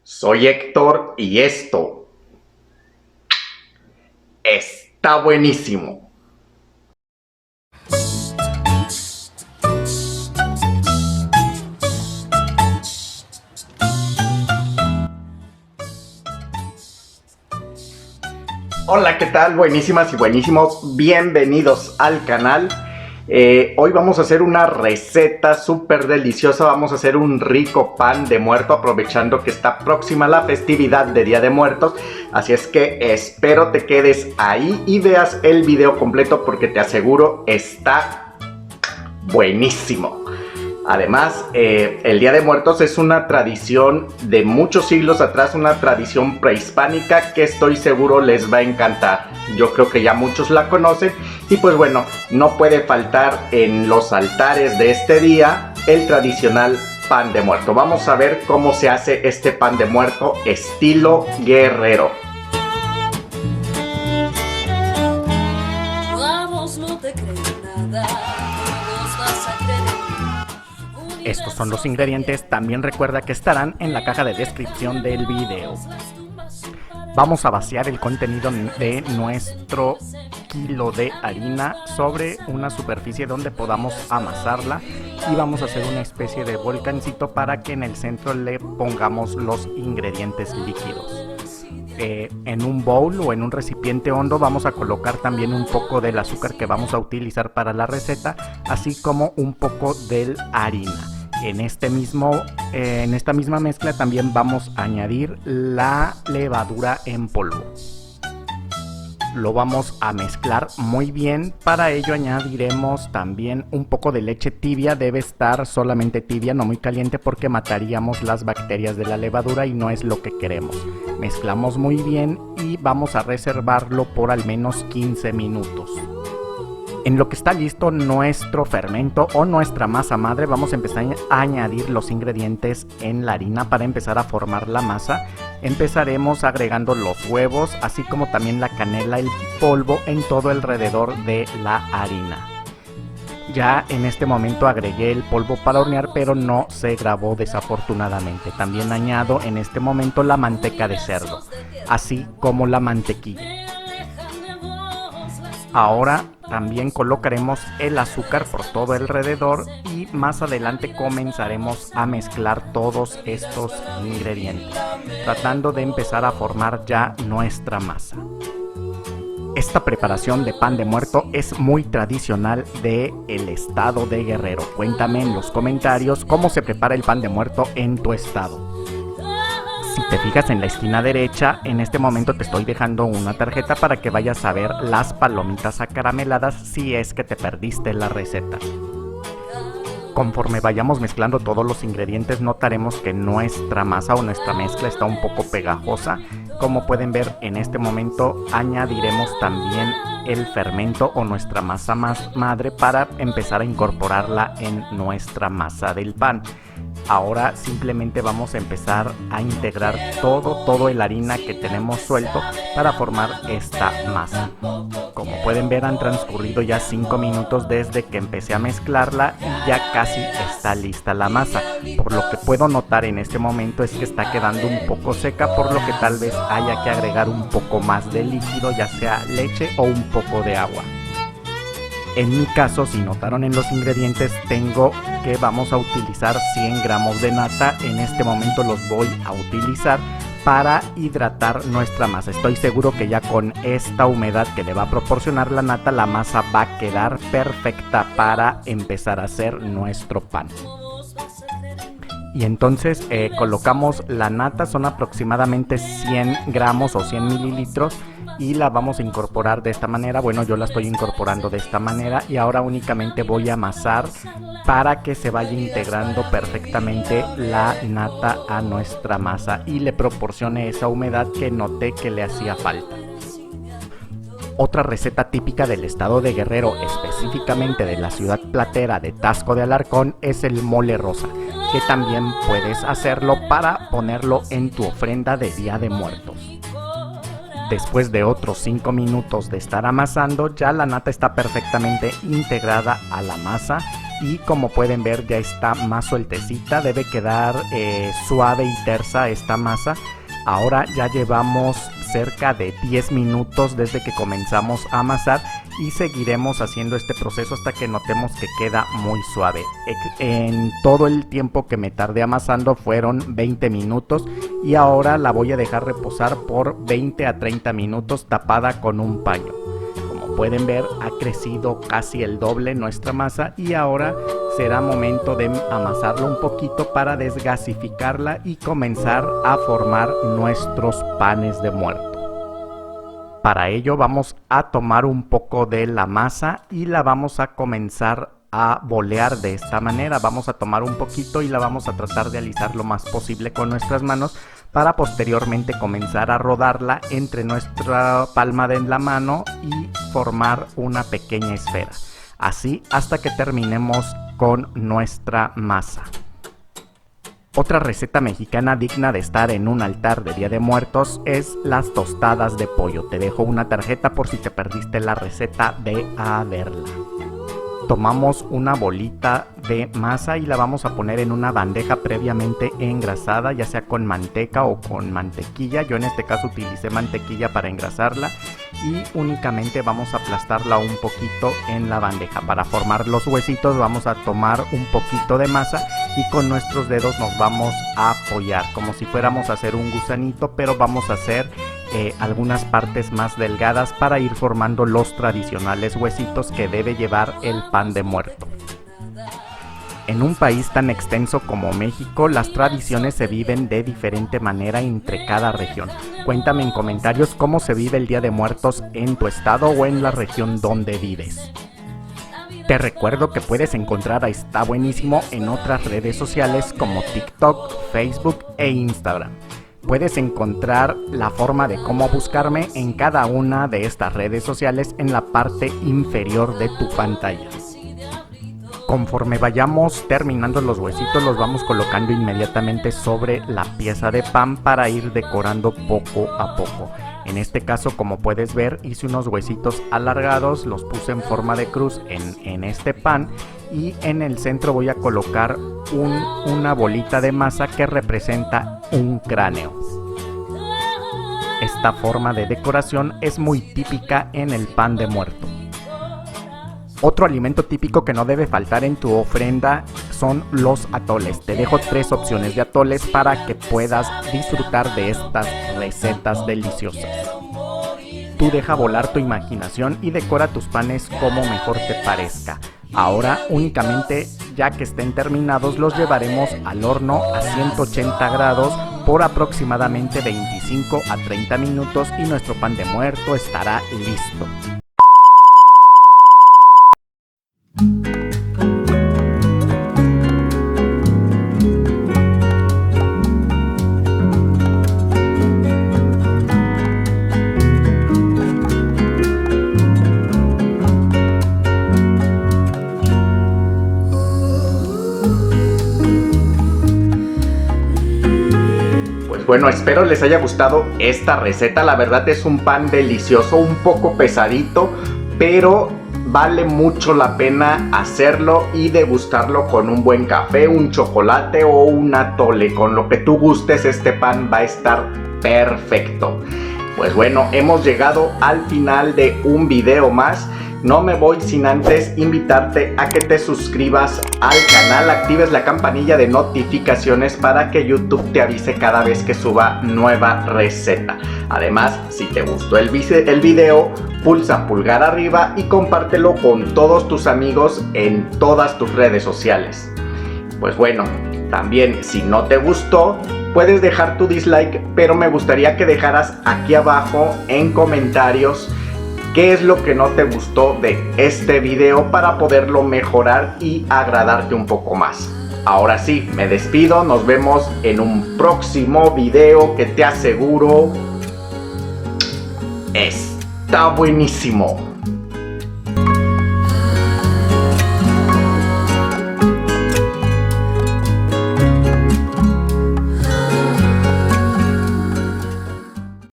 Soy Héctor y esto está buenísimo. Hola, ¿qué tal? Buenísimas y buenísimos. Bienvenidos al canal. Hoy vamos a hacer una receta súper deliciosa. Vamos a hacer un rico pan de muerto, aprovechando que está próxima la festividad de Día de Muertos. Así es que espero te quedes ahí y veas el video completo, porque te aseguro está buenísimo. Además, el Día de Muertos es una tradición de muchos siglos atrás, una tradición prehispánica que estoy seguro les va a encantar. Yo creo que ya muchos la conocen y pues bueno, no puede faltar en los altares de este día el tradicional pan de muerto. Vamos a ver cómo se hace este pan de muerto estilo guerrero. Vamos, no te creo nada. Estos son los ingredientes, también recuerda que estarán en la caja de descripción del video. Vamos a vaciar el contenido de nuestro kilo de harina sobre una superficie donde podamos amasarla y vamos a hacer una especie de volcancito para que en el centro le pongamos los ingredientes líquidos. En un bowl o en un recipiente hondo vamos a colocar también un poco del azúcar que vamos a utilizar para la receta, así como un poco de harina. En esta misma mezcla también vamos a añadir la levadura en polvo. Lo vamos a mezclar muy bien. Para ello añadiremos también un poco de leche tibia. Debe estar solamente tibia, no muy caliente, porque mataríamos las bacterias de la levadura y no es lo que queremos. Mezclamos muy bien y vamos a reservarlo por al menos 15 minutos. En lo que está listo nuestro fermento o nuestra masa madre, vamos a empezar a añadir los ingredientes en la harina para empezar a formar la masa. Empezaremos agregando los huevos, así como también la canela, el polvo en todo alrededor de la harina. Ya en este momento agregué el polvo para hornear, pero no se grabó desafortunadamente. También añado en este momento la manteca de cerdo, así como la mantequilla. Ahora también colocaremos el azúcar por todo alrededor y más adelante comenzaremos a mezclar todos estos ingredientes, tratando de empezar a formar ya nuestra masa. Esta preparación de pan de muerto es muy tradicional del estado de Guerrero. Cuéntame en los comentarios cómo se prepara el pan de muerto en tu estado. Si te fijas en la esquina derecha, en este momento te estoy dejando una tarjeta para que vayas a ver las palomitas acarameladas si es que te perdiste la receta. Conforme vayamos mezclando todos los ingredientes, notaremos que nuestra masa o nuestra mezcla está un poco pegajosa. Como pueden ver, en este momento añadiremos también el fermento o nuestra masa madre para empezar a incorporarla en nuestra masa del pan. Ahora simplemente vamos a empezar a integrar todo el harina que tenemos suelto para formar esta masa. Como pueden ver, han transcurrido ya 5 minutos desde que empecé a mezclarla y ya casi está lista la masa. Por lo que puedo notar en este momento es que está quedando un poco seca, por lo que tal vez haya que agregar un poco más de líquido, ya sea leche o un poco de agua. En mi caso, si notaron en los ingredientes, tengo que vamos a utilizar 100 gramos de nata. En este momento los voy a utilizar para hidratar nuestra masa. Estoy seguro que ya con esta humedad que le va a proporcionar la nata, la masa va a quedar perfecta para empezar a hacer nuestro pan. Y entonces colocamos la nata, son aproximadamente 100 gramos o 100 mililitros y la vamos a incorporar de esta manera. Bueno, yo la estoy incorporando de esta manera y ahora únicamente voy a amasar para que se vaya integrando perfectamente la nata a nuestra masa y le proporcione esa humedad que noté que le hacía falta. Otra receta típica del estado de Guerrero, específicamente de la ciudad platera de Taxco de Alarcón, es el mole rosa, que también puedes hacerlo para ponerlo en tu ofrenda de Día de Muertos. Después de otros 5 minutos de estar amasando, ya la nata está perfectamente integrada a la masa y como pueden ver ya está más sueltecita, debe quedar suave y tersa esta masa. Ahora ya llevamos cerca de 10 minutos desde que comenzamos a amasar y seguiremos haciendo este proceso hasta que notemos que queda muy suave. En todo el tiempo que me tardé amasando fueron 20 minutos y ahora la voy a dejar reposar por 20 a 30 minutos tapada con un paño. Como pueden ver, ha crecido casi el doble nuestra masa y ahora será momento de amasarla un poquito para desgasificarla y comenzar a formar nuestros panes de muerto. Para ello vamos a tomar un poco de la masa y la vamos a comenzar a bolear de esta manera. Vamos a tomar un poquito y la vamos a tratar de alisar lo más posible con nuestras manos para posteriormente comenzar a rodarla entre nuestra palma de la mano y formar una pequeña esfera. Así hasta que terminemos con nuestra masa. Otra receta mexicana digna de estar en un altar de Día de Muertos es las tostadas de pollo. Te dejo una tarjeta por si te perdiste la receta, ve a verla. Tomamos una bolita de masa y la vamos a poner en una bandeja previamente engrasada, ya sea con manteca o con mantequilla. Yo en este caso utilicé mantequilla para engrasarla y únicamente vamos a aplastarla un poquito en la bandeja. Para formar los huesitos vamos a tomar un poquito de masa y con nuestros dedos nos vamos a apoyar como si fuéramos a hacer un gusanito, pero vamos a hacer algunas partes más delgadas para ir formando los tradicionales huesitos que debe llevar el pan de muerto. En un país tan extenso como México, las tradiciones se viven de diferente manera entre cada región. Cuéntame en comentarios cómo se vive el Día de Muertos en tu estado o en la región donde vives. Te recuerdo que puedes encontrar a Está Buenísimo en otras redes sociales como TikTok, Facebook e Instagram. Puedes encontrar la forma de cómo buscarme en cada una de estas redes sociales en la parte inferior de tu pantalla. Conforme vayamos terminando los huesitos, los vamos colocando inmediatamente sobre la pieza de pan para ir decorando poco a poco. En este caso, como puedes ver, hice unos huesitos alargados, los puse en forma de cruz en este pan y en el centro voy a colocar una bolita de masa que representa un cráneo. Esta forma de decoración es muy típica en el pan de muerto. Otro alimento típico que no debe faltar en tu ofrenda son los atoles. Te dejo 3 opciones de atoles para que puedas disfrutar de estas recetas deliciosas. Tú deja volar tu imaginación y decora tus panes como mejor te parezca. Ahora únicamente, ya que estén terminados, los llevaremos al horno a 180 grados por aproximadamente 25 a 30 minutos y nuestro pan de muerto estará listo. Bueno, espero les haya gustado esta receta. La verdad es un pan delicioso, un poco pesadito, pero vale mucho la pena hacerlo y degustarlo con un buen café, un chocolate o un atole. Con lo que tú gustes, este pan va a estar perfecto. Pues bueno, hemos llegado al final de un video más. No me voy sin antes invitarte a que te suscribas al canal, actives la campanilla de notificaciones para que YouTube te avise cada vez que suba nueva receta. Además, si te gustó el video, pulsa pulgar arriba y compártelo con todos tus amigos en todas tus redes sociales. Pues bueno, también si no te gustó, puedes dejar tu dislike, pero me gustaría que dejaras aquí abajo en comentarios qué es lo que no te gustó de este video para poderlo mejorar y agradarte un poco más. Ahora sí, me despido, nos vemos en un próximo video que te aseguro está buenísimo.